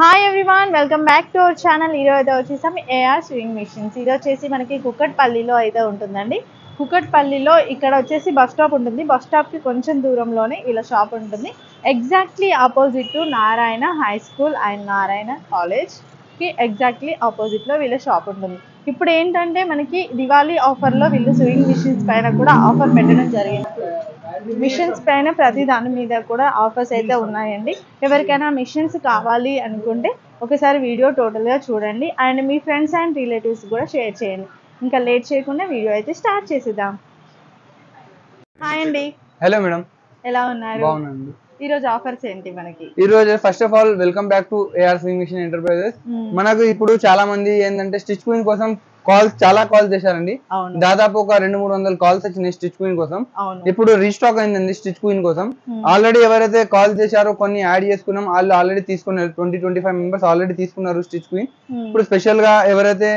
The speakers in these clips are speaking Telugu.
Hi everyone, welcome back to our channel. ఈరోజు అయితే వచ్చేసాం ఏఆర్ స్వింగ్ మిషన్స్. ఇది వచ్చేసి మనకి కుక్కట్పల్లిలో అయితే ఉంటుందండి. కుక్కట్పల్లిలో ఇక్కడ వచ్చేసి బస్ స్టాప్ ఉంటుంది. బస్ స్టాప్కి కొంచెం దూరంలోనే వీళ్ళ షాప్ ఉంటుంది. Exactly opposite to Narayana high school and Narayana కాలేజ్కి ఎగ్జాక్ట్లీ ఆపోజిట్లో వీళ్ళ షాప్ ఉంటుంది. ఇప్పుడు ఏంటంటే మనకి దివాళీ ఆఫర్లో వీళ్ళు స్వింగ్ మిషన్స్ పైన కూడా ఆఫర్ పెట్టడం జరిగింది. మిషన్స్ పైన ప్రతి దాని మీద కూడా ఆఫర్స్ అయితే ఉన్నాయండి. ఎవరికైనా మిషన్స్ కావాలి అనుకుంటే ఒకసారి వీడియో టోటల్గా చూడండి and me friends and relatives కూడా షేర్ చేయండి. ఇంకా లేట్ చేయకుండా వీడియో అయితే స్టార్ట్ చేసేద్దాం. హాయ్ అండి. హలో మేడం, ఎలా ఉన్నారు? బాగున్నాను. ఈ రోజు ఆఫర్స్ ఏంటి మనకి? ఈ రోజు first of all welcome back to AR sewing machine enterprises. మనకు ఇప్పుడు చాలా మంది ఏంటంటే స్టిచ్ క్వీన్ కోసం చాలా కాల్స్ చేశారండి. దాదాపు ఒక 200-300 కాల్స్ వచ్చినాయి స్టిచ్ క్వీన్ కోసం. ఇప్పుడు రీస్టాక్ అయిందండి స్టిచ్ క్వీన్ కోసం. ఆల్రెడీ ఎవరైతే కాల్ చేశారో కొన్ని యాడ్ చేసుకున్నాం, వాళ్ళు ఆల్రెడీ తీసుకున్నారు. 20-25 మెంబర్స్ ఆల్రెడీ తీసుకున్నారు స్టిచ్ క్వీన్. ఇప్పుడు స్పెషల్ గా ఎవరైతే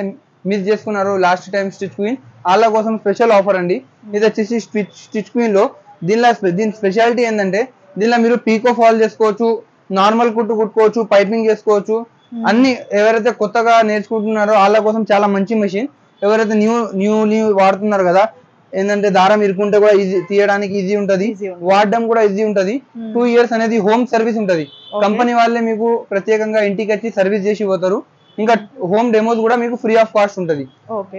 మిస్ చేసుకున్నారు లాస్ట్ టైం స్టిచ్ క్వీన్, వాళ్ళ కోసం స్పెషల్ ఆఫర్ అండి. ఇది వచ్చేసి స్టిచ్ క్వీన్ లో దీని స్పెషాలిటీ ఏంటంటే దీనిలో మీరు పీకో ఫాల్ చేసుకోవచ్చు, నార్మల్ కుట్టుకోవచ్చు, పైపింగ్ చేసుకోవచ్చు. అన్ని ఎవరైతే కొత్తగా నేర్చుకుంటున్నారో వాళ్ళ కోసం చాలా మంచి మెషిన్. ఎవరైతే న్యూ వాడుతున్నారు కదా, ఏంటంటే దారం ఇరుకుంటే కూడా ఈజీ, తీయడానికి ఈజీ ఉంటది, వాడడం కూడా ఈజీ ఉంటది. 2 years అనేది హోమ్ సర్వీస్ ఉంటది. కంపెనీ వాళ్ళే మీకు ప్రత్యేకంగా ఇంటికి వచ్చి సర్వీస్ చేసి పోతారు. ఇంకా హోమ్ డెమోస్ కూడా మీకు ఫ్రీ ఆఫ్ కాస్ట్ ఉంటది.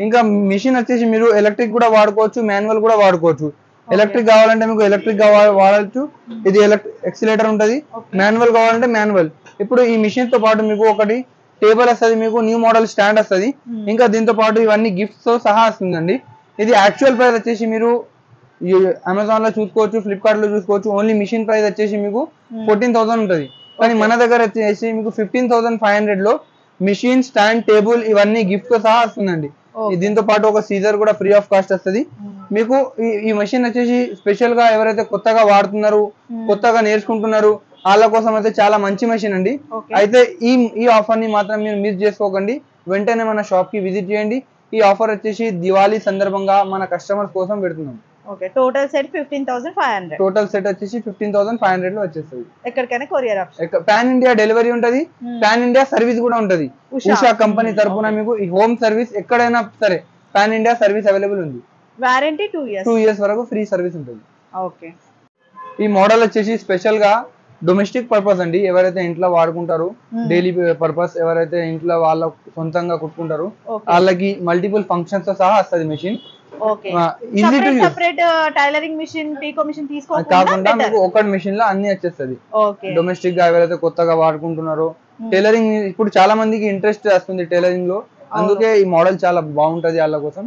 ఇంకా మిషన్ వచ్చేసి మీరు ఎలక్ట్రిక్ కూడా వాడుకోవచ్చు, మాన్యువల్ కూడా వాడుకోవచ్చు. ఎలక్ట్రిక్ కావాలంటే మీకు ఎలక్ట్రిక్ గా వాడచ్చు. ఇది ఎక్సిలేటర్ ఉంటది. మాన్యువల్ కావాలంటే మాన్యువల్. ఇప్పుడు ఈ మిషన్ తో పాటు మీకు ఒకటి టేబుల్ వస్తుంది, మీకు న్యూ మోడల్ స్టాండ్ వస్తుంది. ఇంకా దీంతో పాటు ఇవన్నీ గిఫ్ట్స్ తో సహా వస్తుందండి. ఇది యాక్చువల్ ప్రైస్ వచ్చేసి మీరు అమెజాన్ లో చూసుకోవచ్చు, ఫ్లిప్కార్ట్ లో చూసుకోవచ్చు. ఓన్లీ మిషన్ ప్రైస్ వచ్చేసి మీకు 14,000 ఉంటది. కానీ మన దగ్గర వచ్చేసి మీకు 15,500 లో మిషన్, స్టాండ్, టేబుల్ ఇవన్నీ గిఫ్ట్ తో సహా వస్తుందండి. దీంతో పాటు ఒక సీజర్ కూడా ఫ్రీ ఆఫ్ కాస్ట్ వస్తుంది మీకు. ఈ మెషిన్ వచ్చేసి స్పెషల్ గా ఎవరైతే కొత్తగా వాడుతున్నారు, కొత్తగా నేర్చుకుంటున్నారు వాళ్ళ కోసం అయితే చాలా మంచి మెషిన్ అండి. అయితే ఈ ఆఫర్ ని మాత్రం మీరు మిస్ చేసుకోకండి. వెంటనే మన షాప్ కి విజిట్ చేయండి. ఈ ఆఫర్ వచ్చేసి దివాళీ సందర్భంగా మన కస్టమర్స్ కోసం పెడుతున్నాం. Total set 15,500. టోటల్ సెట్ వచ్చేసి 15,500 లో వచ్చేస్తుంది. ఎక్కడికైనా courier option, pan India delivery ఉంటది, పాన్ ఇండియా సర్వీస్ కూడా ఉంటది. ఉషా కంపెనీ తరపున మీకు ఈ హోమ్ సర్వీస్ ఎక్కడైనా సరే పాన్ ఇండియా సర్వీస్ అవైలబుల్ ఉంది. వారంటీ 2 years వరకు ఫ్రీ సర్వీస్ ఉంటుంది. ఓకే. ఈ మోడల్ వచ్చేసి స్పెషల్ గా డొమెస్టిక్ పర్పస్ అండి. ఎవరైతే ఇంట్లో వాడుకుంటారు, డైలీ పర్పస్, ఎవరైతే ఇంట్లో వాళ్ళ సొంతంగా కుట్టుకుంటారు వాళ్ళకి మల్టిపుల్ ఫంక్షన్స్ తో సహా వస్తుంది మెషిన్. టైలరింగ్ మిషన్, పీకో మిషన్ కాకుండా మీకు ఒకటి మెషిన్ లో అన్ని వచ్చేస్తుంది. డొమెస్టిక్ గా ఎవరైతే కొత్తగా వాడుకుంటున్నారో, టైలరింగ్ ఇప్పుడు చాలా మందికి ఇంట్రెస్ట్ వస్తుంది టైలరింగ్ లో, అందుకే ఈ మోడల్ చాలా బాగుంటది వాళ్ళ కోసం.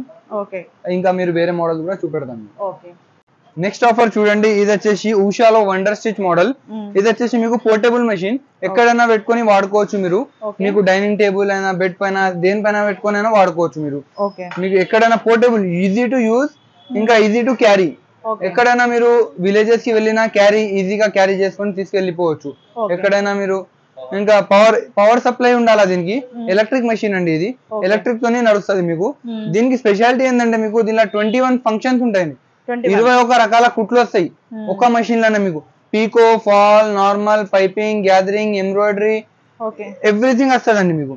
ఇంకా మీరు వేరే మోడల్ కూడా చూపెడతాను. నెక్స్ట్ ఆఫర్ చూడండి. ఇది వచ్చేసి ఉషాలో వండర్ స్టిచ్ మోడల్. ఇది వచ్చేసి మీకు పోర్టబుల్ మెషిన్, ఎక్కడైనా పెట్టుకొని వాడుకోవచ్చు మీరు. మీకు డైనింగ్ టేబుల్ అయినా, బెడ్ పైన, దేనిపైన పెట్టుకొని అయినా వాడుకోవచ్చు మీరు. మీకు ఎక్కడైనా పోర్టబుల్, ఈజీ టు యూజ్, ఇంకా ఈజీ టు క్యారీ. ఎక్కడైనా మీరు విలేజెస్ కి వెళ్ళినా ఈజీగా క్యారీ చేసుకొని తీసుకెళ్లిపోవచ్చు ఎక్కడైనా మీరు. ఇంకా పవర్ సప్లై ఉండాలా దీనికి. ఎలక్ట్రిక్ మెషిన్ అండి ఇది, ఎలక్ట్రిక్ తోనే నడుస్తుంది మీకు. దీనికి స్పెషాలిటీ ఏంటంటే మీకు దీనిలో 21 ఫంక్షన్స్ ఉంటాయి. 21 రకాల కుట్లు వస్తాయి ఒక మెషిన్ లోనే మీకు. Picot, fall, normal, piping, gathering, embroidery, everything వస్తుందండి మీకు.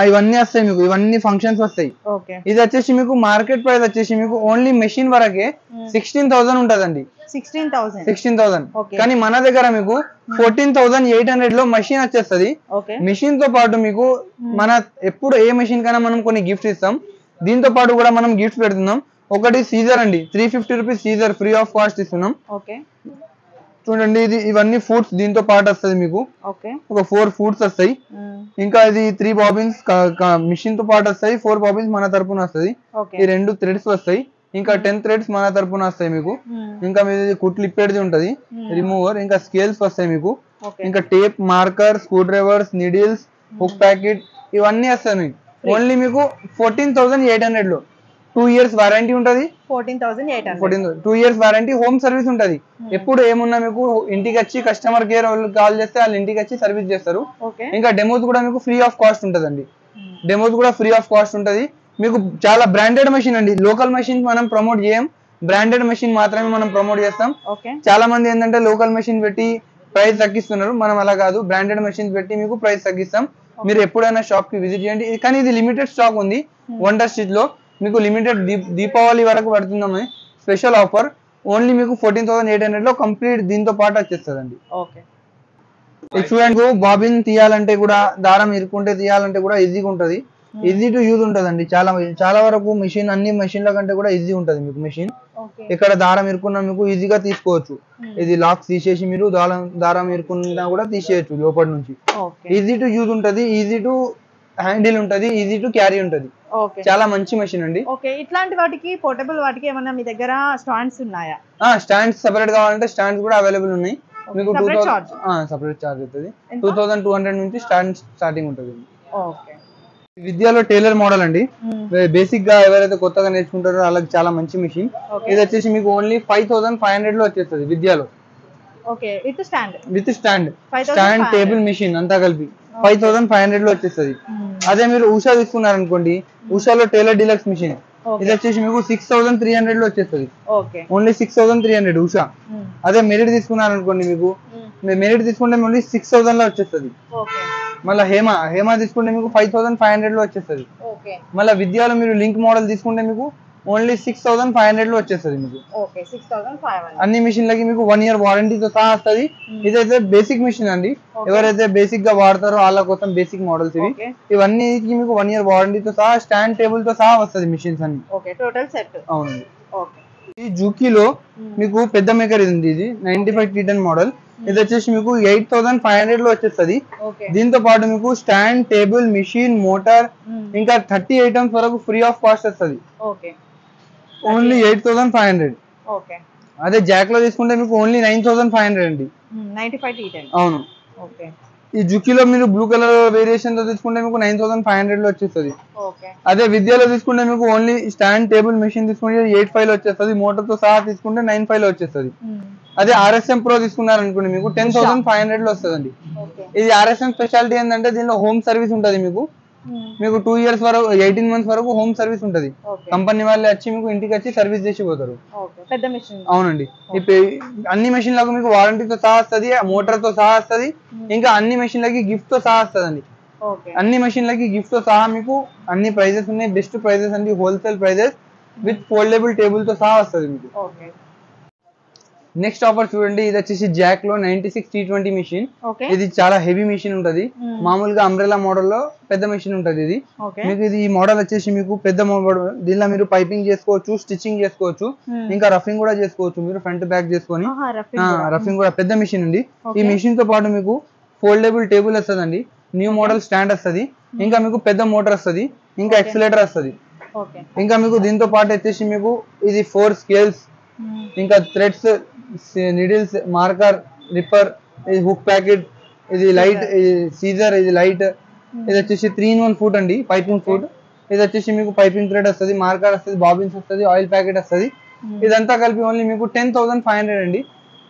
ఇవన్నీ వస్తాయి మీకు, ఇవన్నీ ఫంక్షన్స్ వస్తాయి. ఇది వచ్చేసి మీకు మార్కెట్ ప్రైస్ వచ్చేసి మీకు ఓన్లీ మెషిన్ వరకే 16,000 ఉంటదండి. 16,000. కానీ మన దగ్గర మీకు 14,800 లో మెషిన్ వచ్చేస్తుంది. మెషిన్ తో పాటు మీకు మన ఎప్పుడు ఏ మెషిన్ కైనా మనం కొన్ని గిఫ్ట్స్ ఇస్తాం. దీంతో పాటు కూడా మనం గిఫ్ట్స్ పెడుతున్నాం. ఒకటి సీజర్ అండి, 350 rupees scissor free of cost ఇస్తున్నాం. చూడండి, ఇవన్నీ ఫుడ్స్ దీంతో పాటు వస్తుంది మీకు. ఒక 4 ఫుడ్స్ వస్తాయి. ఇంకా ఇది 3 బాబిన్స్ మిషన్ తో పాటు వస్తాయి. 4 బాబిన్స్ మన తరపున వస్తుంది. ఈ 2 థ్రెడ్స్ వస్తాయి. ఇంకా 10 థ్రెడ్స్ మన తరపున వస్తాయి మీకు. ఇంకా మీది కుట్లు ఇప్పేది ఉంటది, రిమూవర్. ఇంకా స్కేల్స్ వస్తాయి మీకు. ఇంకా tape, marker, screw drivers, needles, hook packet ఇవన్నీ వస్తాయి మీకు. ఓన్లీ మీకు 14,800 లో 2 years వారంటీ ఉంటది. 2 years వారంటీ, హోమ్ సర్వీస్ ఉంటది. ఎప్పుడు ఏమున్నా మీకు ఇంటికి వచ్చి కస్టమర్ కేర్ వాళ్ళు కాల్ చేస్తే వాళ్ళు ఇంటికి వచ్చి సర్వీస్ చేస్తారు. ఇంకా డెమోస్ కూడా మీకు ఫ్రీ ఆఫ్ కాస్ట్ ఉంటదండి. డెమోస్ కూడా ఫ్రీ ఆఫ్ కాస్ట్ ఉంటది మీకు. చాలా బ్రాండెడ్ మెషిన్ అండి. లోకల్ మెషిన్ మనం ప్రమోట్ చేయం, బ్రాండెడ్ మెషిన్ మాత్రమే మనం ప్రమోట్ చేస్తాం. చాలా మంది ఏంటంటే లోకల్ మెషిన్ పెట్టి ప్రైస్ తగ్గిస్తున్నారు. మనం అలా కాదు, బ్రాండెడ్ మెషిన్స్ పెట్టి మీకు ప్రైస్ తగ్గిస్తాం. మీరు ఎప్పుడైనా షాప్ కి విజిట్ చేయండి. కానీ ఇది లిమిటెడ్ స్టాక్ ఉంది వండర్ స్టిచ్ లో. మీకు లిమిటెడ్ దీపావళి వరకు పడుతుందని స్పెషల్ ఆఫర్. ఓన్లీ మీకు 14,800 లో కంప్లీట్ దీంతో పాటు వచ్చేస్తుందండి. చూడండి, బాబిన్ తీయాలంటే కూడా, దారం ఇరుక్కుంటే తీయాలంటే కూడా ఈజీగా ఉంటది. ఈజీ టు యూజ్ ఉంటదండి. చాలా వరకు మిషన్, అన్ని మెషిన్ల కంటే కూడా ఈజీ ఉంటది మీకు మిషన్. ఇక్కడ దారం ఇరుక్కున్నా మీకు ఈజీగా తీసుకోవచ్చు. ఇది లాక్ తీసేసి మీరు దారం ఇరుక్కున్నా కూడా తీసేయచ్చు లోపల నుంచి. ఈజీ టు యూజ్ ఉంటది, ఈజీ టు హ్యాండిల్ ఉంటది, ఈజీ టు క్యారీ ఉంటది. చాలా మంచి మెషిన్ అండి. ఇట్లాంటి వాటికి పోర్టబుల్ వాటికి ఏమన్నా మీ దగ్గర స్టాండ్స్ ఉన్నాయా? స్టాండ్స్ సెపరేట్ కావాలంటే స్టాండ్స్ కూడా అవైలబుల్ ఉన్నాయి. మీకు 2000 సెపరేట్ చార్జ్ అవుతుంది. 2200 నుంచి స్టార్టింగ్ ఉంటుంది. విద్యలో టైలర్ మోడల్ అండి. బేసిక్ గా ఎవరైతే కొత్తగా నేర్చుకుంటారో వాళ్ళకి చాలా మంచి మిషన్. ఇది వచ్చేసి మీకు ఓన్లీ 5500 లో వచ్చేస్తుంది విద్యలో. విత్ స్టాండ్ టేబుల్ మిషన్ అంతా కలిపి 5500 లో వచ్చేస్తుంది. అదే మీరు ఉషా తీసుకున్నారనుకోండి, ఉషాలో టైలర్ డీలక్స్ మిషన్ ఇది వచ్చేసి మీకు 6300 లో వచ్చేస్తుంది. ఓన్లీ 6300 ఉషా. అదే మెరిట్ తీసుకున్నారనుకోండి, మీకు మెరిట్ తీసుకుంటే ఓన్లీ 6000 లో వచ్చేస్తుంది. మళ్ళీ హేమా తీసుకుంటే మీకు 5500 లో వచ్చేస్తుంది. మళ్ళీ విద్యాలో మీరు లింక్ మోడల్ తీసుకుంటే మీకు ఓన్లీ 6500 లో వచ్చేస్తుంది మీకు. అన్ని మిషన్లకి మీకు 1 year వారంటీతో సహా వస్తుంది. ఇదైతే బేసిక్ మిషన్ అండి. ఎవరైతే బేసిక్ గా వాడతారో వాళ్ళ కోసం బేసిక్ మోడల్స్ ఇవి. ఇవన్నీ మీకు 1 year వారంటీతో సహా స్టాండ్ టేబుల్ తో సహా వస్తుంది మిషన్స్ అన్ని. అవునండి. ఈ జూకీలో మీకు పెద్ద మేకర్ ఉంది. ఇది 95 T10 మోడల్. ఇది వచ్చేసి మీకు 8500 లో వచ్చేస్తుంది. దీంతో పాటు మీకు స్టాండ్ టేబుల్ మిషన్ మోటార్ ఇంకా 30 ఐటమ్స్ వరకు ఫ్రీ ఆఫ్ కాస్ట్ వస్తుంది. ఓన్లీ 8500. అదే జాక్ లో తీసుకుంటే మీకు ఓన్లీ 9500 అండి. అవును. ఈ జుకీలో మీరు బ్లూ కలర్ వేరియేషన్ తో తీసుకుంటే మీకు 9500 లో వచ్చేస్తుంది. అదే విద్యలో తీసుకుంటే మీకు ఓన్లీ స్టాండ్ టేబుల్ మెషిన్ తీసుకుంటే 85 లో వచ్చేస్తుంది. మోటార్ తో సహా తీసుకుంటే 95 లో వచ్చేస్తుంది. అదే RSM Pro తీసుకున్నారనుకోండి మీకు 10500 లో వస్తుందండి. ఇది RSM స్పెషాలిటీ ఏంటంటే దీనిలో హోమ్ సర్వీస్ ఉంటుంది. మీకు 2 years వరకు 18 months వరకు హోమ్ సర్వీస్ ఉంటది. కంపెనీ వాళ్ళే వచ్చి మీకు ఇంటికి వచ్చి సర్వీస్ చేసి పోతారు. అవునండి. అన్ని మెషిన్లకు మీకు వారంటీతో సహా వస్తుంది, మోటార్ తో సహా వస్తుంది, ఇంకా అన్ని మెషిన్లకి గిఫ్ట్ తో సహా వస్తుందండి. అన్ని మెషిన్లకి గిఫ్ట్ తో సహా మీకు అన్ని ప్రైజెస్ ఉన్నాయి. బెస్ట్ ప్రైజెస్ అండి, wholesale prices with foldable table తో సహా వస్తుంది మీకు. నెక్స్ట్ ఆఫర్ చూడండి, ఇది వచ్చేసి జాక్ లో 96 T20 మిషన్. ఇది చాలా హెవీ మిషన్ ఉంటది. మామూలుగా అంబ్రెలా మోడల్ లో పెద్ద మిషన్ ఉంటది. ఇది మీకు ఇది ఈ మోడల్ వచ్చేసి మీకు పెద్ద మోడల్. దీనిలో మీరు పైపింగ్ చేసుకోవచ్చు, స్టిచ్చింగ్ చేసుకోవచ్చు, ఇంకా రఫింగ్ కూడా చేసుకోవచ్చు. మీరు ఫ్రంట్ బ్యాక్ చేసుకొని రఫింగ్ కూడా పెద్ద మిషన్ ఉంది. ఈ మిషన్ తో పాటు మీకు ఫోల్డబుల్ టేబుల్ వస్తుందండి, న్యూ మోడల్ స్టాండ్ వస్తుంది, ఇంకా మీకు పెద్ద మోటార్ వస్తుంది, ఇంకా ఎక్సిలేటర్ వస్తుంది. ఇంకా మీకు దీంతో పాటు వచ్చేసి మీకు ఇది 4 స్కేల్స్, ఇంకా థ్రెడ్స్, నీడిల్స్, మార్కర్, రిప్పర్, ఇది హుక్ ప్యాకెట్, ఇది లైట్, సీజర్, ఇది లైట్. ఇది వచ్చేసి 3-in-1 ఫుట్ అండి, పైపింగ్ ఫుట్. ఇది వచ్చేసి మీకు పైపింగ్ థ్రెడ్ వస్తుంది, మార్కర్ వస్తుంది, బాబిన్స్ వస్తుంది, ఆయిల్ ప్యాకెట్ వస్తుంది. ఇదంతా కలిపి ఓన్లీ మీకు 10,500 అండి.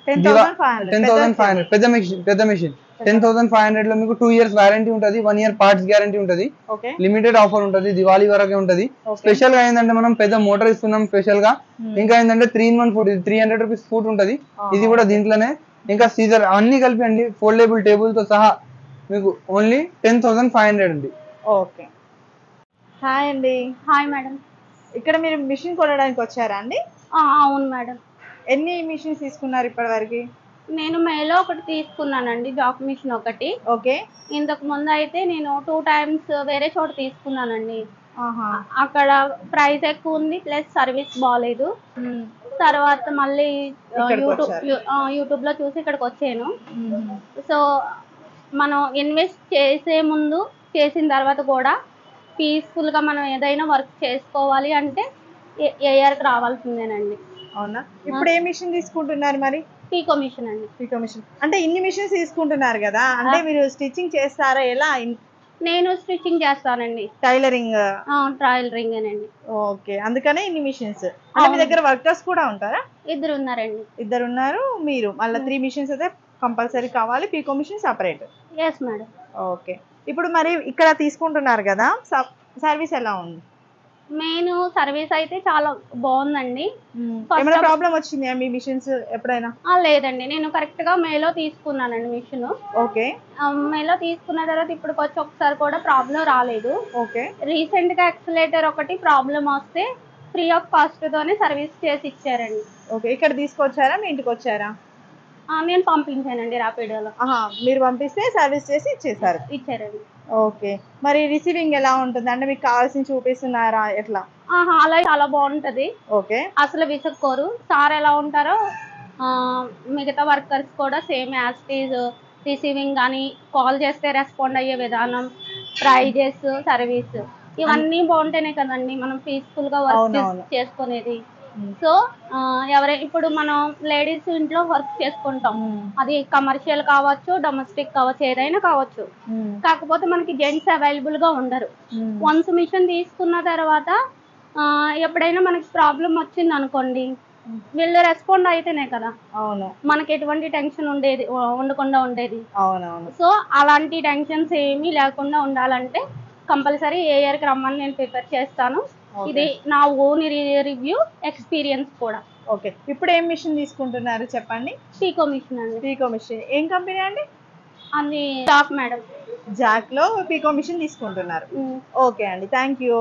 10,500 పెద్ద మెషిన్ 10,500 లో మీకు 2 years వారంటీ ఉంటుంది, 1 year పార్ట్స్ గ్యారంటీ ఉంటుంది. లిమిటెడ్ ఆఫర్ ఉంటుంది, దివాళీ వరకే ఉంటుంది. స్పెషల్ గా ఏంటంటే మనం పెద్ద మోటార్ ఇస్తున్నాం స్పెషల్ గా. ఇంకా ఏంటంటే 3-in-1 ఫుట్, ఇది 300 రూపీస్ ఫుట్ ఉంటుంది. ఇది కూడా దీంట్లోనే. ఇంకా సీజర్ అన్ని కలిపి అండి, ఫోల్డబుల్ టేబుల్ తో సహా మీకు ఓన్లీ 10,500 అండి. ఓకే. హాయ్ అండి. Hi madam. ఇక్కడ మీరు మిషన్ కొనడానికి వచ్చారా అండి? అవును మేడం. ఎన్ని మిషన్స్ తీసుకున్నారు ఇప్పటి వరకు? నేను మేలో ఒకటి తీసుకున్నానండి, జాక్ మిషన్ ఒకటి. ఓకే. ఇంతకు ముందు అయితే నేను 2 times వేరే చోట తీసుకున్నానండి. అక్కడ ప్రైస్ ఎక్కువ ఉంది, ప్లస్ సర్వీస్ బాగాలేదు. తర్వాత మళ్ళీ యూట్యూబ్ లో చూసి ఇక్కడికి వచ్చాను. సో మనం ఇన్వెస్ట్ చేసే ముందు, చేసిన తర్వాత కూడా పీస్ఫుల్ గా మనం ఏదైనా వర్క్ చేసుకోవాలి అంటే ఏఆర్కి రావాల్సిందేనండి. అవునా? ఇప్పుడు ఏ మిషన్ తీసుకుంటున్నారు మరి? పీకో మిషన్ అండి. పీకో మిషన్ అంటే ఇన్ని మిషన్స్ తీసుకుంటున్నారు కదా, అంటే మీరు స్టిచ్చింగ్ చేస్తారా ఎలా? నేను స్టిచ్చింగ్ చేస్తానండి. టైలరింగ్ అండి. ఓకే, అందుకనే ఇన్ని మిషన్స్. అంటే మీ దగ్గర వర్కర్స్ కూడా ఉంటారా? ఇద్దరు ఉన్నారండి. ఇద్దరు ఉన్నారు. మీరు మళ్ళీ 3 మిషన్స్ అయితే కంపల్సరీ కావాలి, picot machine separate. Yes madam. Okay. ఇప్పుడు మరి ఇక్కడ తీసుకుంటున్నారు కదా, సర్వీస్ ఎలా ఉంది? మెయిన్ సర్వీస్ అయితే చాలా బాగుందండి. ఏమైనా ప్రాబ్లం వచ్చిందా మీ మిషన్స్ ఎప్పుడైనా? లేదండి, నేను కరెక్ట్ గా మేలో తీసుకున్నానండి మిషన్. ఓకే. మేలో తీసుకున్న తర్వాత ఇప్పుడు వచ్చి ఒకసారి కూడా ప్రాబ్లం రాలేదు. ఓకే. రీసెంట్ గా ఎక్సలేటర్ ఒకటి ప్రాబ్లం వస్తే ఫ్రీ ఆఫ్ కాస్ట్ తోనే సర్వీస్ చేసి ఇచ్చారండి. ఓకే. ఇక్కడ తీసుకొచ్చారా, మీ ఇంటికి వచ్చారా? నేను పంపించానండి ర్యాపిడోలో. మీరు పంపిస్తే సర్వీస్ చేసి ఇచ్చారండి. ఓకే. మరి రిసీవింగ్ ఎలా ఉంటుంది? అంటే మీకు కావాల్సింది చూపిస్తున్నారా ఎట్లా? అలా చాలా బాగుంటది. ఓకే. అసలు విసుక్కోరు. సార్ ఎలా ఉంటారో మిగతా వర్కర్స్ కూడా same as it is. Receiving కానీ, కాల్ చేస్తే రెస్పాండ్ అయ్యే విధానం, ప్రైజెస్, సర్వీస్ ఇవన్నీ బాగుంటేనే కదండి మనం పీస్ఫుల్ గా వర్క్ చేసుకునేది. సో ఇప్పుడు మనం లేడీస్ ఇంట్లో వర్క్ చేసుకుంటాం, అది కమర్షియల్ కావచ్చు, డొమెస్టిక్ కావచ్చు, ఏదైనా కావచ్చు. కాకపోతే మనకి జెంట్స్ అవైలబుల్ గా ఉండరు. వన్స్ మిషన్ తీసుకున్న తర్వాత ఎప్పుడైనా మనకి ప్రాబ్లం వచ్చింది అనుకోండి, వీళ్ళు రెస్పాండ్ అయితేనే కదా మనకి ఎటువంటి టెన్షన్ ఉండకుండా ఉండేది. సో అలాంటి టెన్షన్స్ ఏమీ లేకుండా ఉండాలంటే కంపల్సరీ ఏ ఇయర్ కి రమ్మని నేను ప్రిపేర్ చేస్తాను. ఇది నా ఓన్ రివ్యూ ఎక్స్పీరియన్స్ కూడా. ఓకే. ఇప్పుడు ఏం మిషన్ తీసుకుంటున్నారు చెప్పండి? పీకో మిషన్ అండి. పీకో మిషన్ ఏం కంపెనీ అండి? అది జాక్ మేడం. జాక్ లో పీకో మిషన్ తీసుకుంటున్నారు. ఓకే అండి, థ్యాంక్ యూ.